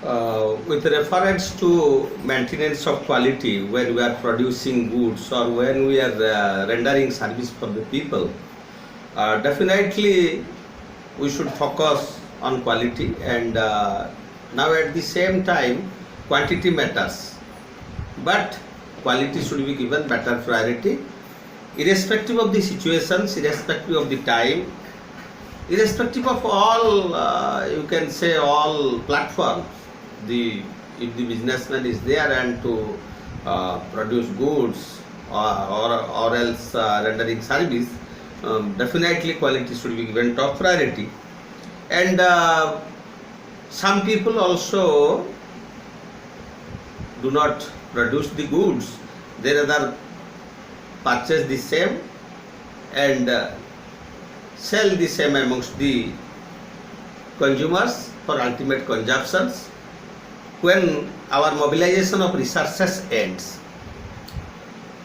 With reference to maintenance of quality when we are producing goods or when we are rendering service for the people, definitely we should focus on quality, and now at the same time quantity matters, but quality should be given better priority irrespective of the situations, irrespective of the time, irrespective of all you can say all platforms. The If the businessman is there and to produce goods or else rendering service, definitely quality should be given top priority. And some people also do not produce the goods, they rather purchase the same and sell the same amongst the consumers for ultimate consumptions when our mobilization of resources ends.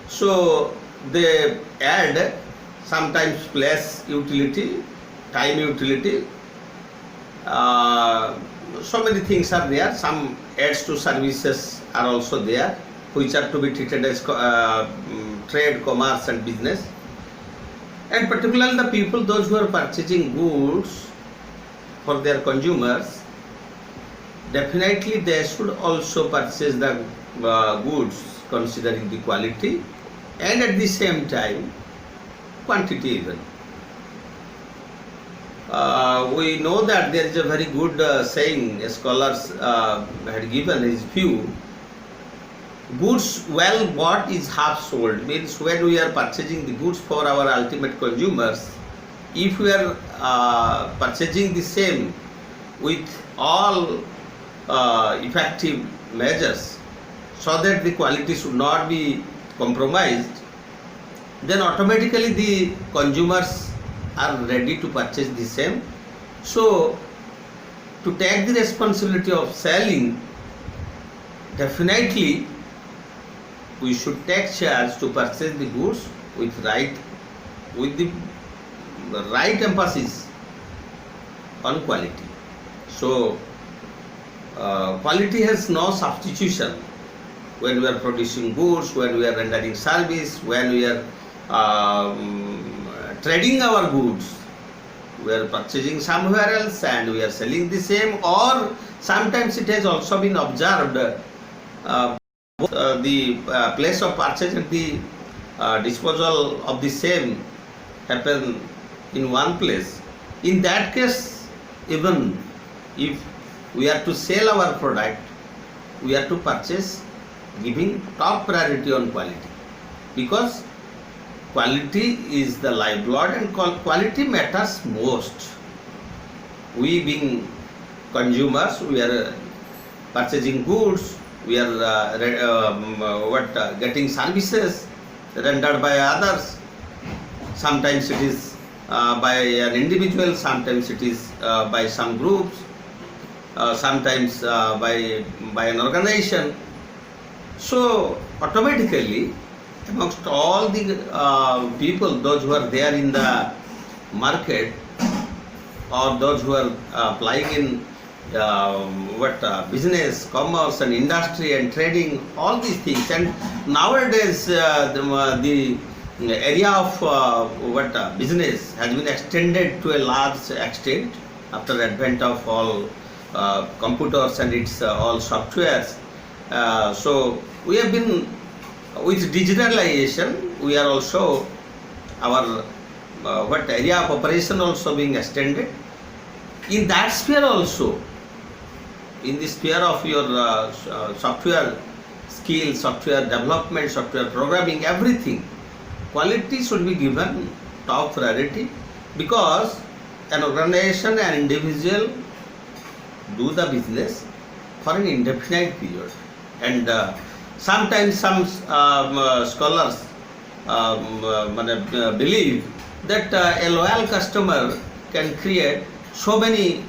So they add sometimes place utility, time utility, so many things are there. Some adds to services are also there, which are to be treated as trade, commerce and business. And particularly the people, those who are purchasing goods for their consumers, definitely they should also purchase the goods considering the quality and at the same time quantity even. We know that there is a very good saying, scholars had given his view, goods well bought is half sold. Means when we are purchasing the goods for our ultimate consumers, if we are purchasing the same with all effective measures so that the quality should not be compromised, then automatically the consumers are ready to purchase the same. So to take the responsibility of selling, definitely we should take charge to purchase the goods with the right emphasis on quality. So quality has no substitution when we are producing goods, when we are rendering service, when we are trading our goods. We are purchasing somewhere else and we are selling the same, or sometimes it has also been observed the place of purchase and the disposal of the same happen in one place. In that case, even if we are to sell our product, we are to purchase giving top priority on quality, because quality is the lifeblood and quality matters most. We being consumers, we are purchasing goods, we are getting services rendered by others. Sometimes it is by an individual, sometimes it is by some groups, sometimes by an organization. So automatically amongst all the people, those who are there in the market or those who are applying in business, commerce and industry and trading, all these things. And nowadays the area of business has been extended to a large extent after advent of all computers and its all softwares. So we have been with digitalization, we are also our area of operation also being extended. In that sphere also, in the sphere of your software skills, software development, software programming, everything, quality should be given top priority, because an organization, an individual do the business for an indefinite period. And sometimes some scholars believe that a loyal customer can create so many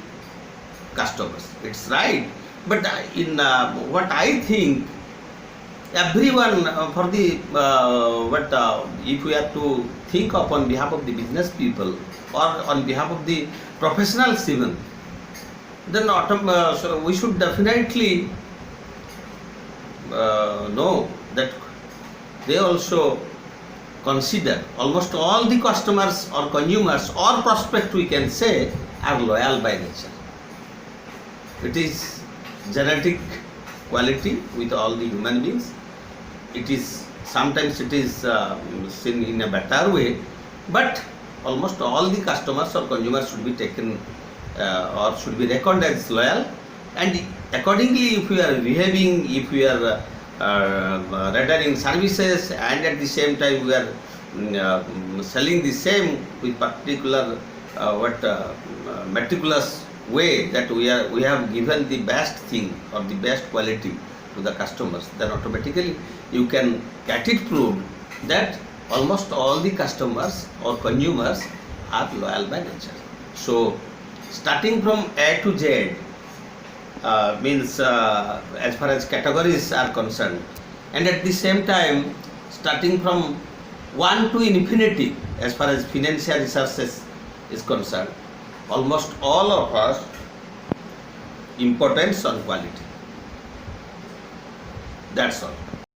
customers. It's right, but in what I think, everyone for the if we have to think of on behalf of the business people or on behalf of the professionals even, then so we should definitely know that they also consider almost all the customers or consumers or prospect, we can say, are loyal by nature. It is genetic quality with all the human beings. It is sometimes it is seen in a better way, but almost all the customers or consumers should be taken or should be reckoned as loyal, and accordingly, if we are behaving, if we are rendering services, and at the same time we are selling the same with particular meticulous way, that we have given the best thing or the best quality to the customers, then automatically you can get it proved that almost all the customers or consumers are loyal by nature. So starting from A to Z means as far as categories are concerned, and at the same time starting from 1 to infinity as far as financial resources is concerned, almost all of us importance on quality. That's all.